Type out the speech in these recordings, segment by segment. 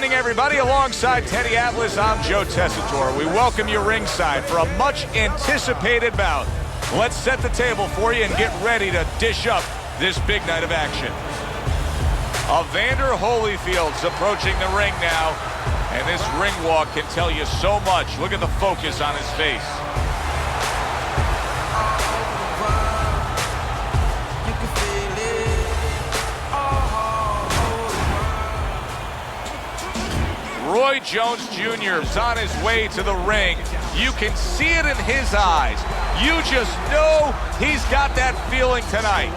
evening, everybody. Alongside Teddy Atlas, I'm Joe Tessitore. We welcome you ringside for a much-anticipated bout. Let's set the table for you and get ready to dish up this big night of action. Evander Holyfield's approaching the ring now, and this ring walk can tell you so much. Look at the focus on his face. Roy Jones Jr. is on his way to the ring. You can see it in his eyes. You just know he's got that feeling tonight.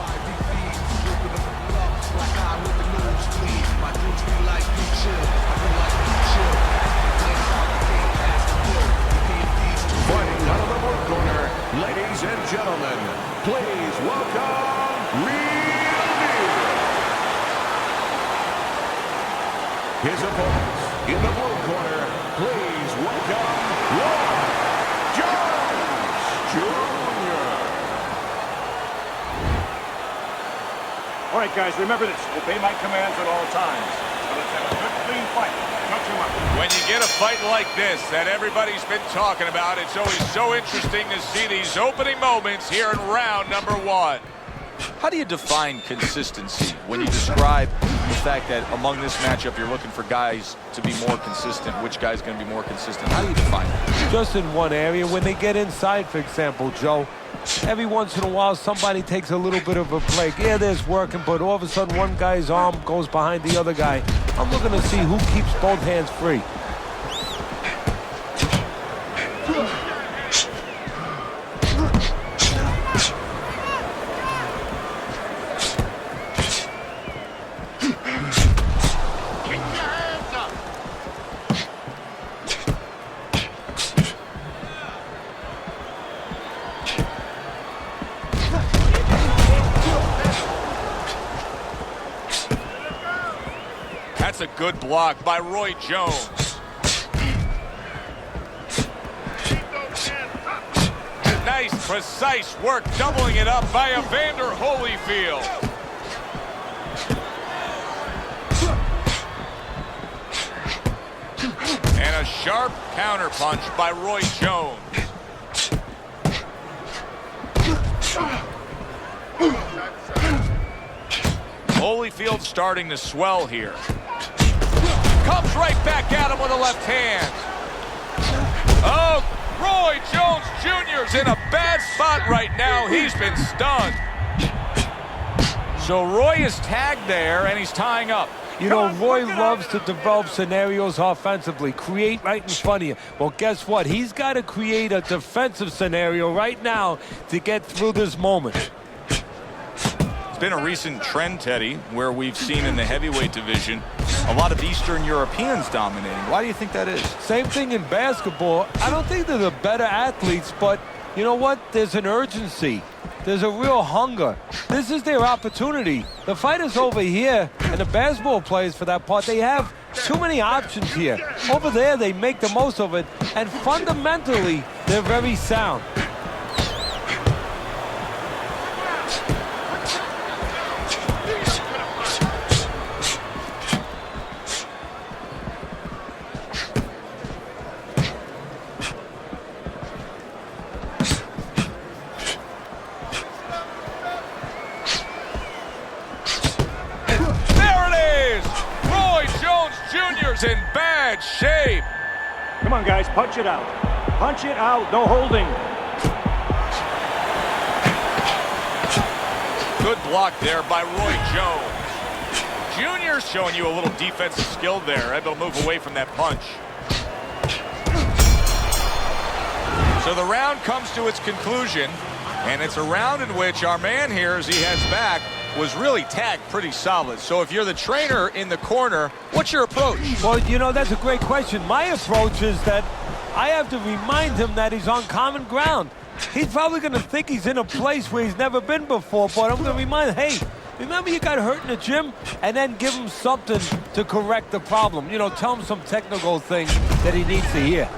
Fighting out of the blue corner, ladies and gentlemen, please welcome Real Deal. His opponents in the blue corner, please welcome Jones Jr. All right, guys, remember this. Obey my commands at all times. So let's have a good, clean fight. Touch him up. When you get a fight like this that everybody's been talking about, it's always so interesting to see these opening moments here in round number one. How do you define consistency when you describe the fact that among this matchup you're looking for guys to be more consistent? Which guy's going to be more consistent? How do you define it? Just in one area. When they get inside, for example, Joe, every once in a while somebody takes a little bit of a break. Yeah, there's working, but all of a sudden one guy's arm goes behind the other guy. I'm looking to see who keeps both hands free. That's a good block by Roy Jones. Nice, precise work, doubling it up by Evander Holyfield. And a sharp counter punch by Roy Jones. Holyfield starting to swell here. Comes right back at him with a left hand. Oh, Roy Jones Jr.'s in a bad spot right now. He's been stunned. So Roy is tagged there, and he's tying up. You know, Roy loves to develop scenarios offensively, create right in front of you. Well, guess what? He's got to create a defensive scenario right now to get through this moment. It's been a recent trend, Teddy, where we've seen in the heavyweight division a lot of Eastern Europeans dominating. Why do you think that is? Same thing in basketball. I don't think they're the better athletes, but you know what? There's an urgency. There's a real hunger. This is their opportunity. The fighters over here, and the basketball players for that part, they have too many options here. Over there, they make the most of it, and fundamentally, they're very sound. In bad shape. Come on, guys, punch it out. Punch it out, no holding. Good block there by Roy Jones. Jr. showing you a little defensive skill there, able to move away from that punch. So the round comes to its conclusion, and it's a round in which our man here, as he heads back, was really tagged pretty solid. So if you're the trainer in the corner, what's your approach? Well, you know, that's a great question. My approach is that I have to remind him that he's on common ground. He's probably going to think he's in a place where he's never been before, but I'm going to remind him, hey, remember you got hurt in the gym? And then give him something to correct the problem. You know, tell him some technical thing that he needs to hear.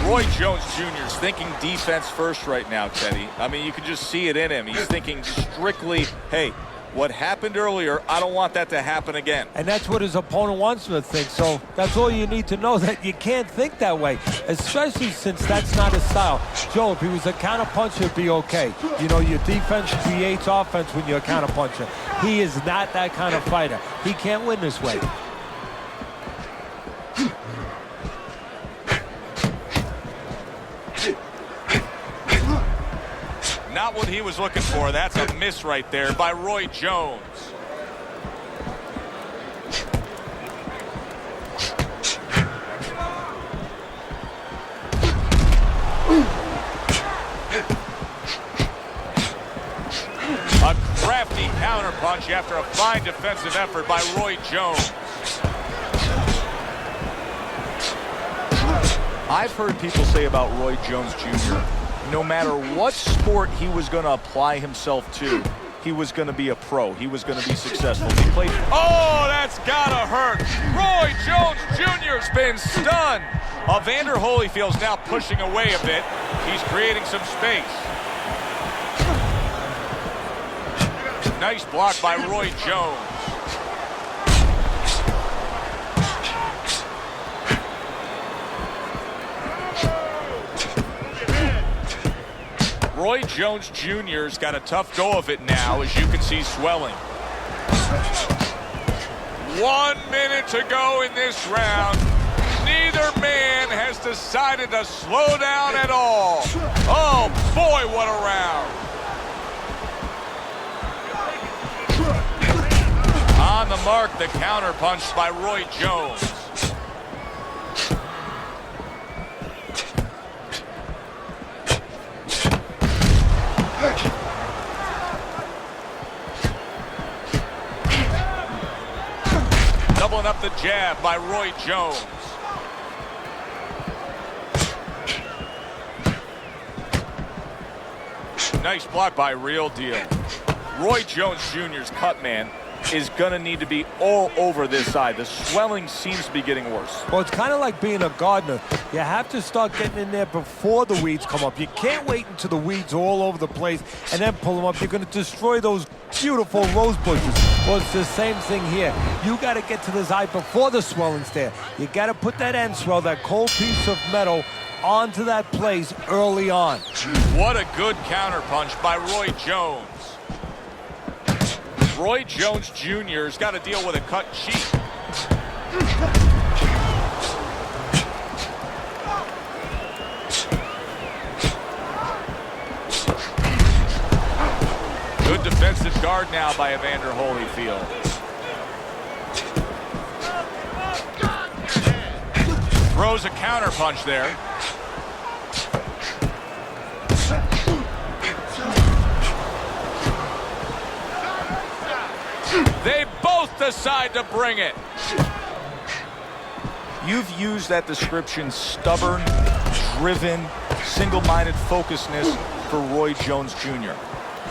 Roy Jones Jr. is thinking defense first right now, Teddy. I mean, you can just see it in him. He's thinking strictly, hey, What happened earlier, I don't want that to happen again. And that's what his opponent wants him to think. So that's all you need to know, that you can't think that way, especially since that's not his style. Joe, if he was a counterpuncher, it'd be okay. You know, your defense creates offense when you're a counterpuncher. He is not that kind of fighter. He can't win this way. Not what he was looking for. That's a miss right there by Roy Jones. A crafty counterpunch after a fine defensive effort by Roy Jones. I've heard people say about Roy Jones Jr., no matter what sport he was going to apply himself to, he was going to be a pro. He was going to be successful. He played. Oh, that's got to hurt. Roy Jones Jr.'s been stunned. Evander Holyfield's now pushing away a bit. He's creating some space. Nice block by Roy Jones. Roy Jones Jr.'s got a tough go of it now, as you can see, swelling. 1 minute to go in this round. Neither man has decided to slow down at all. Oh, boy, what a round. On the mark, the counterpunch by Roy Jones. Doubling up the jab by Roy Jones. Nice block by Real Deal. Roy Jones Jr.'s cut man is going to need to be all over this side. The swelling seems to be getting worse. Well, it's kind of like being a gardener. You have to start getting in there before the weeds come up. You can't wait until the weeds are all over the place and then pull them up. You're going to destroy those beautiful rose bushes. Well, it's the same thing here. You got to get to this eye before the swelling's there. You got to put that end swell, that cold piece of metal, onto that place early on. What a good counterpunch by Roy Jones. Roy Jones Jr.'s got to deal with a cut cheek. Good defensive guard now by Evander Holyfield. Throws a counterpunch there. They both decide to bring it. You've used that description, stubborn, driven, single-minded focusedness for Roy Jones Jr.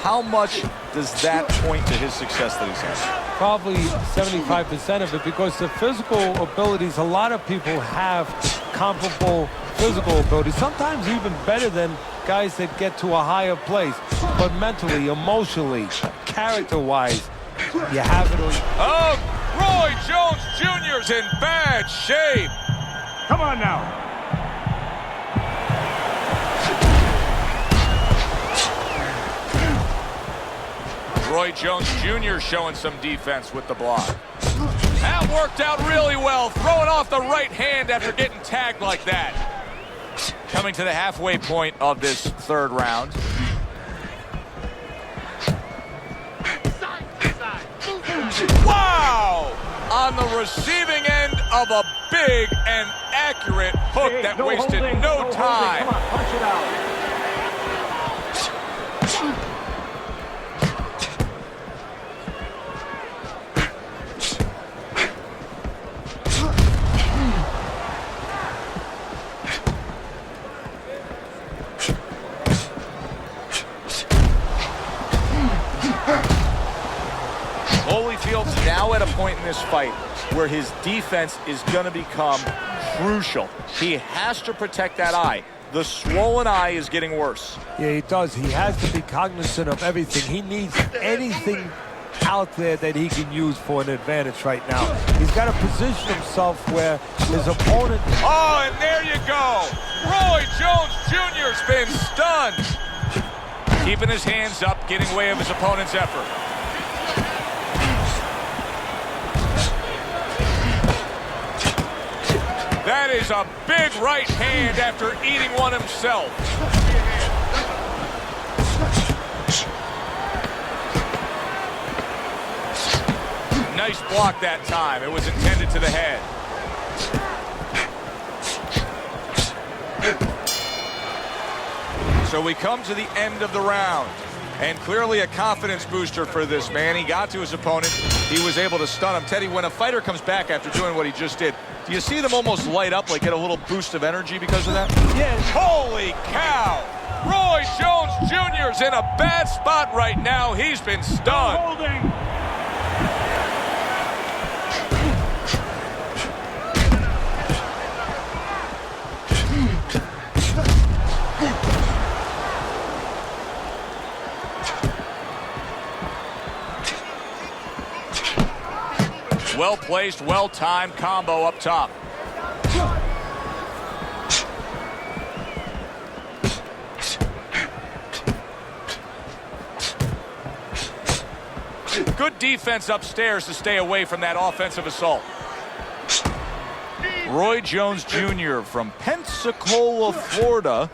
How much does that point to his success that he's had? Probably 75% of it, because the physical abilities, a lot of people have comparable physical abilities, sometimes even better than guys that get to a higher place. But mentally, emotionally, character-wise, you have it. Oh, Roy Jones Jr.'s in bad shape. Come on now. Roy Jones Jr. showing some defense with the block. That worked out really well, throwing off the right hand after getting tagged like that. Coming to the halfway point of this third round. Wow! On the receiving end of a big and accurate hook that wasted no time. Come on, punch it out. Holyfield's now at a point in this fight where his defense is going to become crucial. He has to protect that eye. The swollen eye is getting worse. Yeah, he does. He has to be cognizant of everything. He needs anything out there that he can use for an advantage right now. He's got to position himself where his opponent... Oh, and there you go. Roy Jones Jr.'s been stunned. Keeping his hands up, getting away of his opponent's effort. That is a big right hand after eating one himself. Nice block that time. It was intended to the head. So we come to the end of the round. And clearly a confidence booster for this man. He got to his opponent. He was able to stun him. Teddy, when a fighter comes back after doing what he just did, do you see them almost light up, like get a little boost of energy because of that? Yeah. Holy cow! Roy Jones Jr.'s in a bad spot right now. He's been stunned. Holding. Well-placed, well-timed combo up top. Good defense upstairs to stay away from that offensive assault. Roy Jones Jr. from Pensacola, Florida,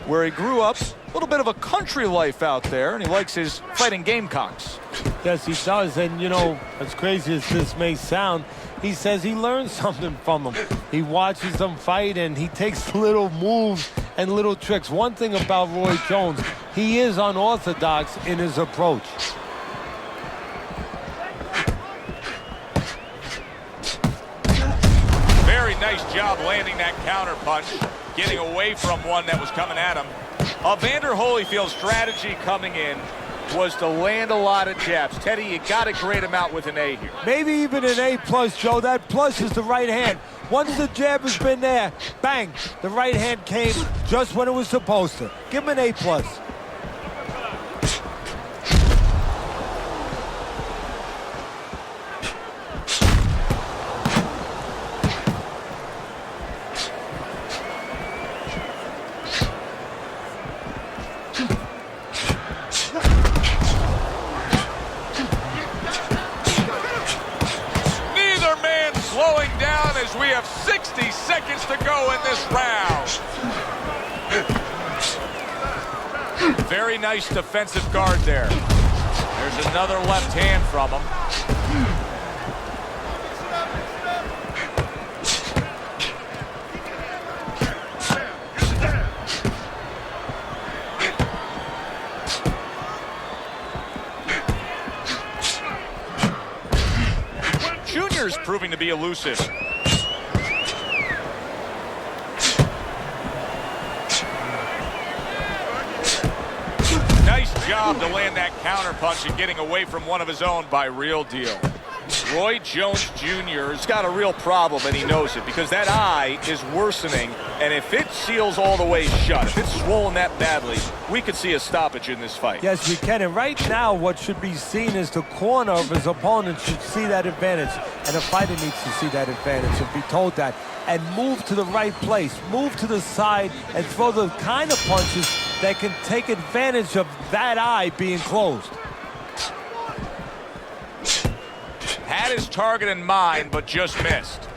where he grew up. A little bit of a country life out there, and he likes his fighting Gamecocks. Yes, he does. And, you know, as crazy as this may sound, he says he learns something from them. He watches them fight, and he takes little moves and little tricks. One thing about Roy Jones, he is unorthodox in his approach. Very nice job landing that counter punch, getting away from one that was coming at him. Evander Holyfield's strategy coming in was to land a lot of jabs. Teddy, you got to grade him out with an A here. Maybe even an A+, Joe. That plus is the right hand. Once the jab has been there, bang, the right hand came just when it was supposed to. Give him an A+. Slowing down as we have 60 seconds to go in this round. Very nice defensive guard there. There's another left hand from him. Junior's proving to be elusive. Nice job to land that counter punch and getting away from one of his own by Real Deal. Roy Jones Jr.'s got a real problem, and he knows it, because that eye is worsening, and if it seals all the way shut, if it's swollen that badly, we could see a stoppage in this fight. Yes, we can, and right now what should be seen is the corner of his opponent should see that advantage, and the fighter needs to see that advantage and be told that, and move to the right place, move to the side, and throw the kind of punches that can take advantage of that eye being closed. Had his target in mind, but just missed.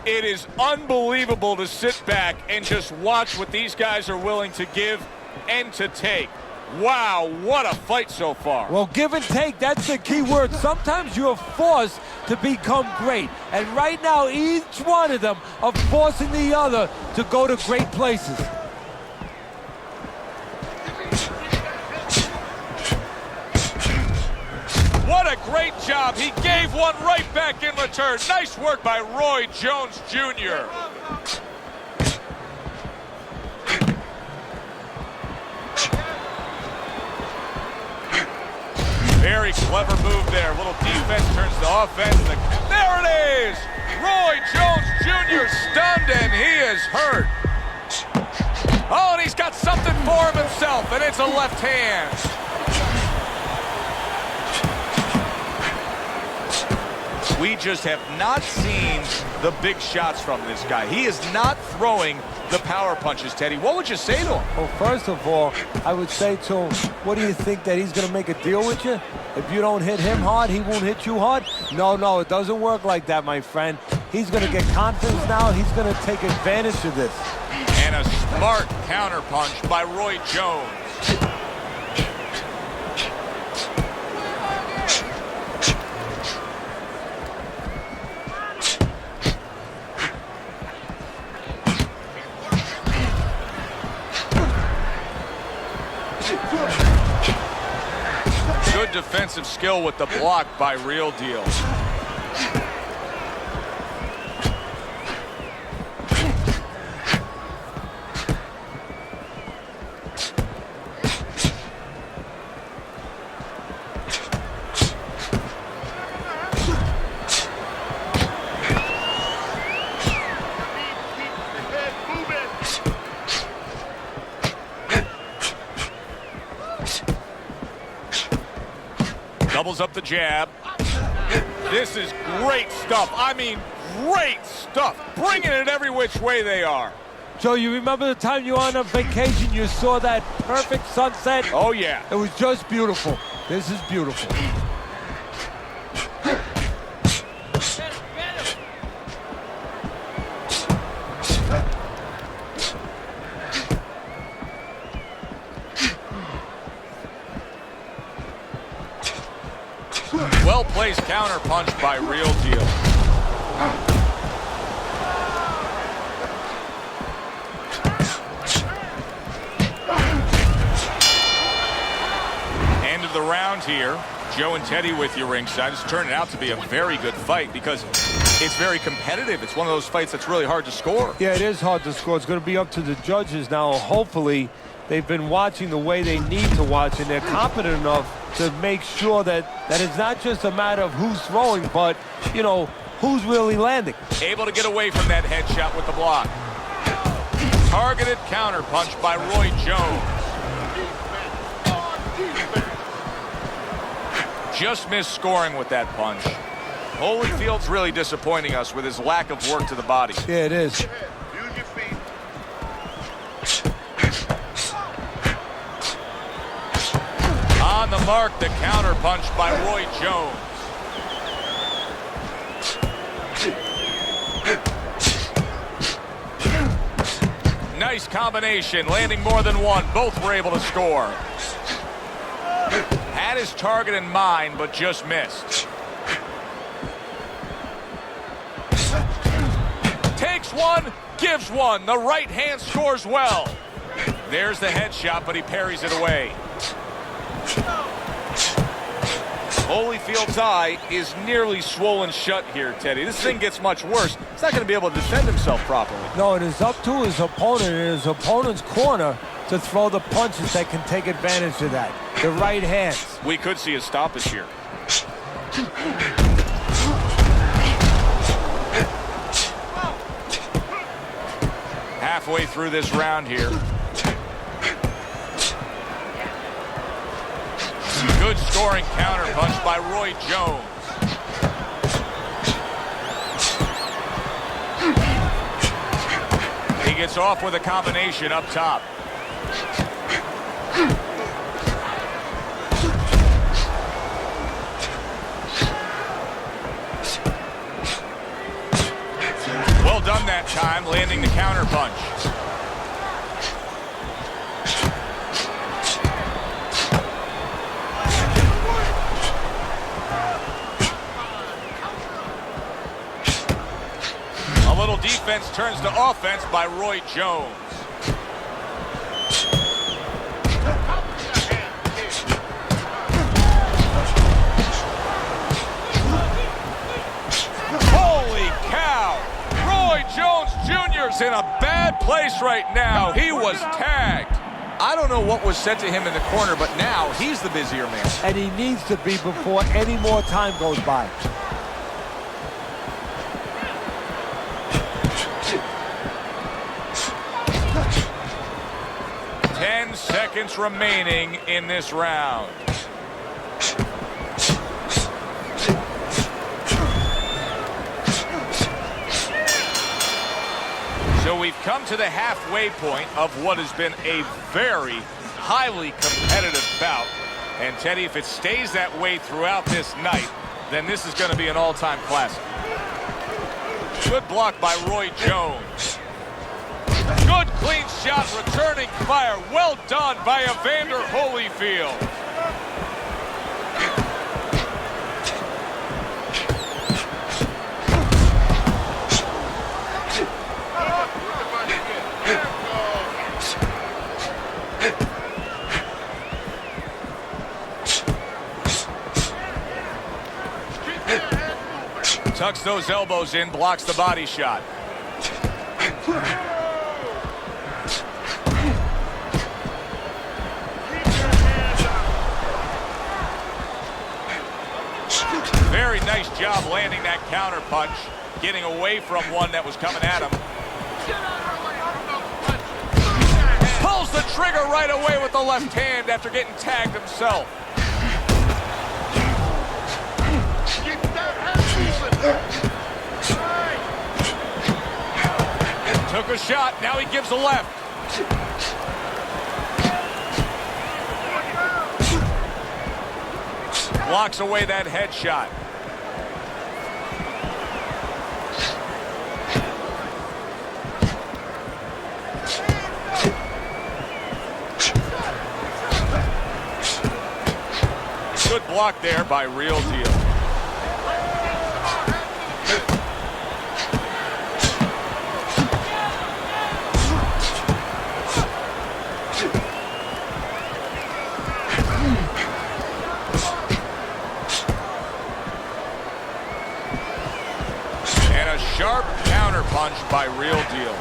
It is unbelievable to sit back and just watch what these guys are willing to give and to take. Wow, what a fight so far. Well, give and take, that's the key word. Sometimes you're forced to become great. And right now, each one of them are forcing the other to go to great places. What a great job. He gave one right back in return. Nice work by Roy Jones Jr. Very clever move there. A little defense turns to offense. There it is. Roy Jones Jr. stunned, and he is hurt. Oh, and he's got something for him himself, and it's a left hand. We just have not seen the big shots from this guy. He is not throwing the power punches, Teddy. What would you say to him? Well, first of all, I would say to him, what do you think, that he's going to make a deal with you? If you don't hit him hard, he won't hit you hard? No, it doesn't work like that, my friend. He's going to get confidence now. He's going to take advantage of this. And a smart counterpunch by Roy Jones. Good defensive skill with the block by Real Deal. Doubles up the jab. This is great stuff. I mean, great stuff. Bringing it every which way they are. Joe, you remember the time you were on a vacation, you saw that perfect sunset? Oh, yeah. It was just beautiful. This is beautiful. Well-placed counterpunch by Real Deal. End of the round here. Joe and Teddy with you ringside. It's turning out to be a very good fight because it's very competitive. It's one of those fights that's really hard to score. Yeah, it is hard to score. It's going to be up to the judges now. Hopefully, they've been watching the way they need to watch, and they're competent enough to make sure that it's not just a matter of who's throwing, but, you know, who's really landing. Able to get away from that headshot with the block. Targeted counterpunch by Roy Jones. Just missed scoring with that punch. Holifield's really disappointing us with his lack of work to the body. Yeah, it is. On the mark, the counterpunch by Roy Jones. Nice combination, landing more than one. Both were able to score. Had his target in mind, but just missed. Takes one, gives one. The right hand scores well. There's the headshot, but he parries it away. Holifield's eye is nearly swollen shut here, Teddy. This thing gets much worse. He's not going to be able to defend himself properly. No, it is up to his opponent in his opponent's corner to throw the punches that can take advantage of that. The right hands. We could see a stoppage here. Halfway through this round here. Good scoring counterpunch by Roy Jones. He gets off with a combination up top. Well done that time, landing the counterpunch. Defense turns to offense by Roy Jones. Holy cow! Roy Jones Jr.'s in a bad place right now. He was tagged. I don't know what was said to him in the corner, but now he's the busier man. And he needs to be before any more time goes by. 10 seconds remaining in this round. So we've come to the halfway point of what has been a very highly competitive bout. And Teddy, if it stays that way throughout this night, then this is going to be an all-time classic. Good block by Roy Jones. Good clean shot, returning fire. Well done by Evander Holyfield. Tucks those elbows in, blocks the body shot. Very nice job landing that counter punch, getting away from one that was coming at him. Pulls the trigger right away with the left hand after getting tagged himself. Took a shot, now he gives a left. Blocks away that headshot. Good block there by Real Deal. Sharp counter punch by Real Deal.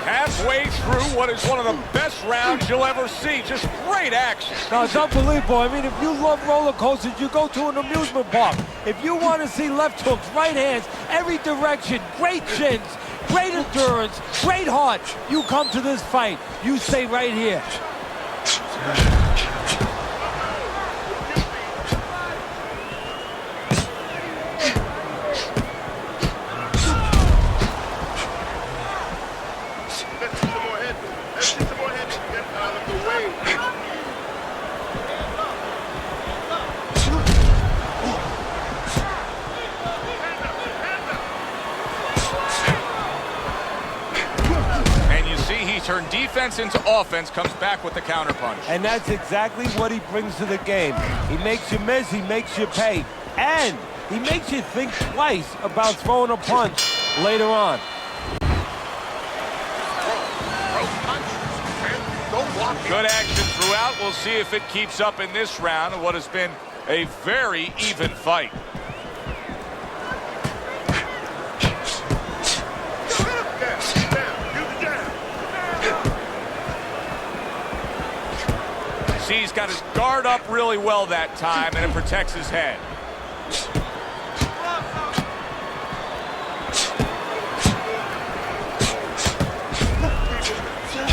Halfway through what is one of the best rounds you'll ever see. Just great action. No, it's unbelievable. I mean, if you love roller coasters, you go to an amusement park. If you want to see left hooks, right hands, every direction, great chins, great endurance, great heart, you come to this fight. You stay right here. Turn defense into offense, comes back with the counter punch. And that's exactly what he brings to the game. He makes you miss, he makes you pay, and he makes you think twice about throwing a punch later on. Good action throughout. We'll see if it keeps up in this round of what has been a very even fight. He's got his guard up really well that time, and it protects his head.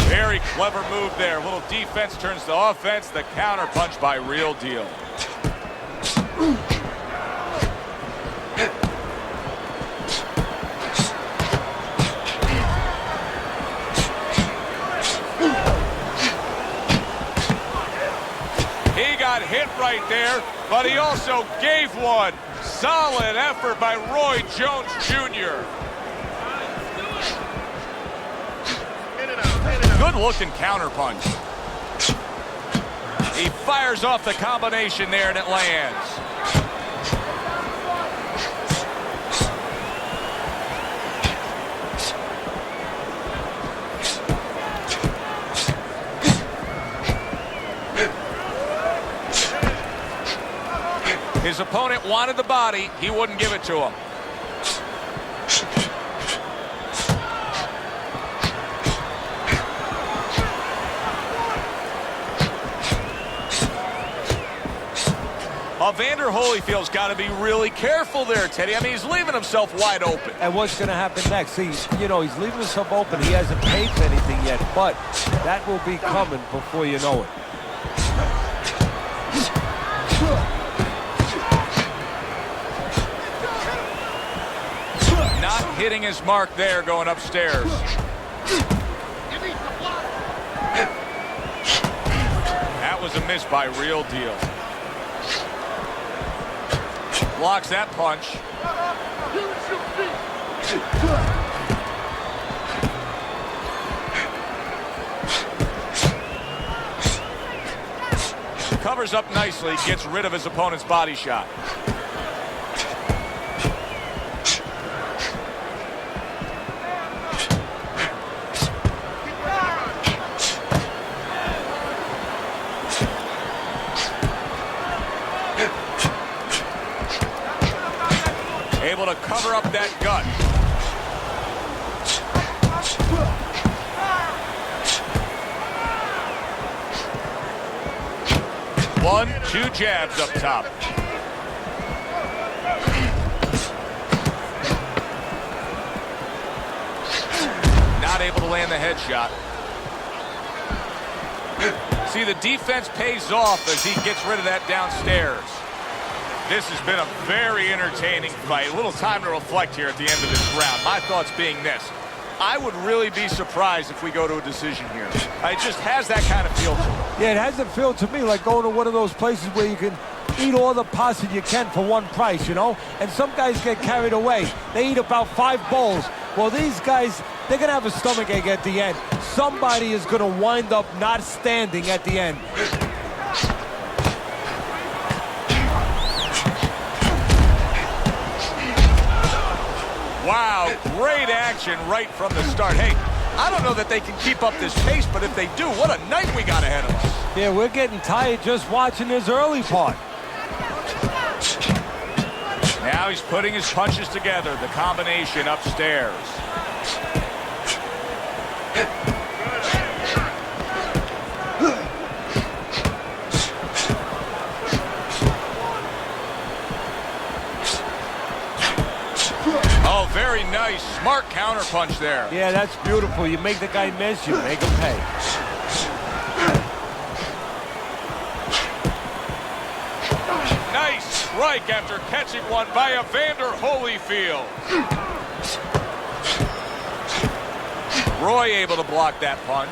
Very clever move there. A little defense turns to offense. The counter punch by Real Deal. Hit right there, but he also gave one. Solid effort by Roy Jones Jr. Good looking counter punch. He fires off the combination there and it lands. His opponent wanted the body. He wouldn't give it to him. Evander Holyfield's got to be really careful there, Teddy. I mean, he's leaving himself wide open. And what's going to happen next? See, you know, he's leaving himself open. He hasn't paid for anything yet, but that will be coming before you know it. hitting his mark there going upstairs. That was a miss by Real Deal. Blocks that punch. Covers up nicely, gets rid of his opponent's body shot. Able to cover up that gut. One, two jabs up top. Not able to land the headshot. See, the defense pays off as he gets rid of that downstairs. This has been a very entertaining fight. A little time to reflect here at the end of this round. My thoughts being this. I would really be surprised if we go to a decision here. It just has that kind of feel to it. Yeah, it has a feel to me like going to one of those places where you can eat all the pasta you can for one price, you know? And some guys get carried away. They eat about 5 bowls. Well, these guys, they're going to have a stomachache at the end. Somebody is going to wind up not standing at the end. Wow, great action right from the start. Hey, I don't know that they can keep up this pace, but if they do, what a night we got ahead of us. Yeah, we're getting tired just watching this early part. Now he's putting his punches together, the combination upstairs. Oh, very nice. Smart counterpunch there. Yeah, that's beautiful. You make the guy miss, you make him pay. Nice strike after catching one by Evander Holyfield. Roy able to block that punch.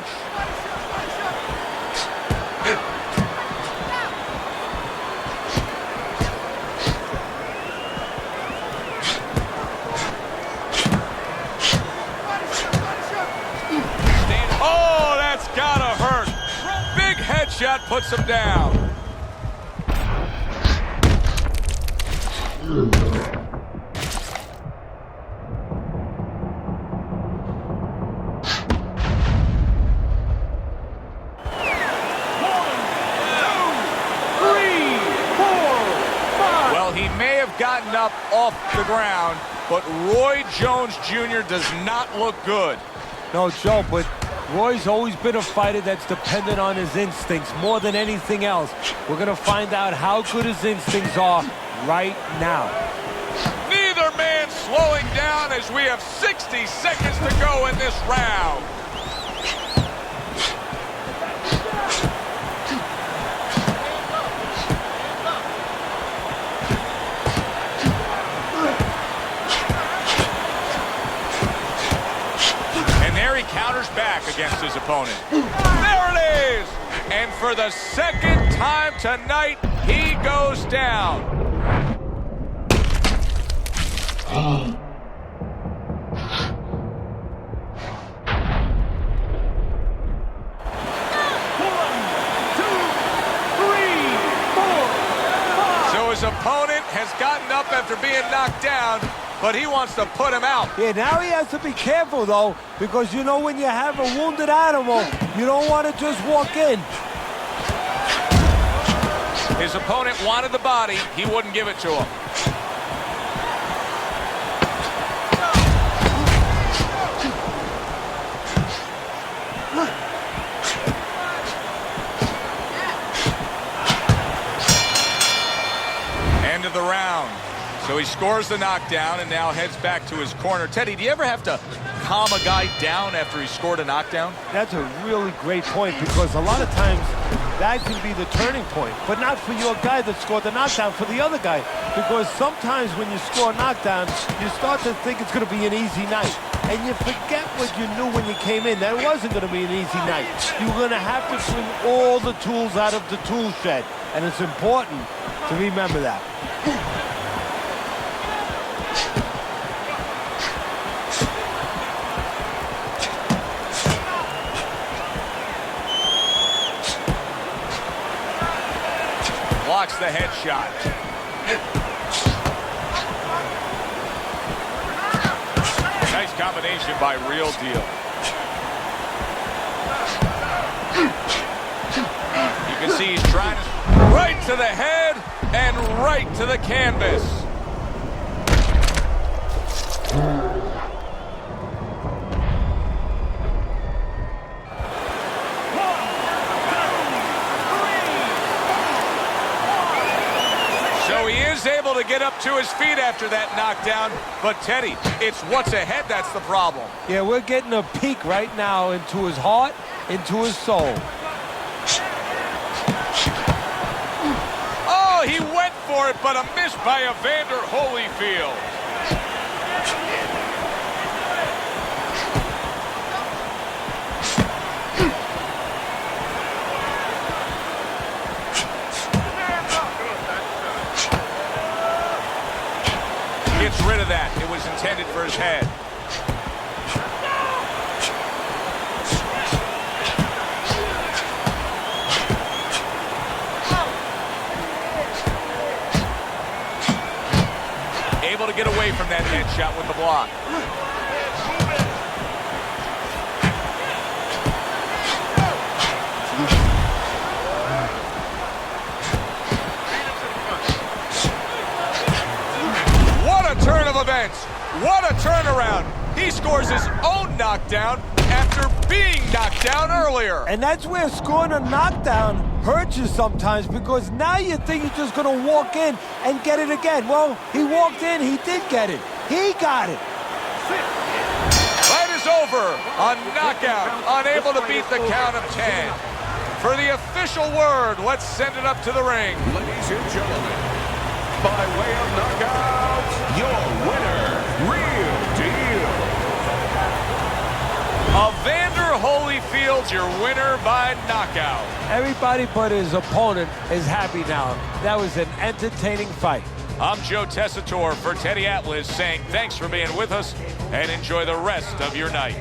Oh, that's gotta hurt. Big headshot puts him down. Well, he may have gotten up off the ground, but Roy Jones Jr. does not look good. No, Joe, but Roy's always been a fighter that's dependent on his instincts more than anything else. We're going to find out how good his instincts are right now. Neither man slowing down as we have 60 seconds to go in this round. Counters back against his opponent. There it is! And for the second time tonight, he goes down. So his opponent has gotten up after being knocked down, but he wants to put him out. Yeah, now he has to be careful, though, because, you know, when you have a wounded animal, you don't want to just walk in. His opponent wanted the body. He wouldn't give it to him. End of the round. So he scores the knockdown and now heads back to his corner. Teddy, do you ever have to calm a guy down after he scored a knockdown? That's a really great point, because a lot of times that can be the turning point, but not for your guy that scored the knockdown, for the other guy. Because sometimes when you score a knockdown, you start to think it's going to be an easy night. And you forget what you knew when you came in, that it wasn't going to be an easy night. You're going to have to bring all the tools out of the tool shed. And it's important to remember that. Blocks the headshot. Nice combination by Real Deal. You can see he's trying to... Right to the head and right to the canvas. So he is able to get up to his feet after that knockdown. But Teddy, it's what's ahead that's the problem. Yeah, we're getting a peek right now into his heart, into his soul. Oh, he went for it, but a miss by Evander Holyfield. Gets rid of that. It was intended for his head. Able to get away from that headshot with the block. What a turn of events. What a turnaround. He scores his own knockdown after being knocked down earlier. And that's where scoring a knockdown hurts you sometimes, because now you think you're just going to walk in and get it again. Well, he walked in, he did get it. He got it. Fight is over. A knockout. Unable to beat the count of 10. For the official word, let's send it up to the ring. Ladies and gentlemen, by way of knockout, your winner, Real Deal. Evander Holyfield, your winner by knockout. Everybody but his opponent is happy now. That was an entertaining fight. I'm Joe Tessitore for Teddy Atlas saying thanks for being with us and enjoy the rest of your night.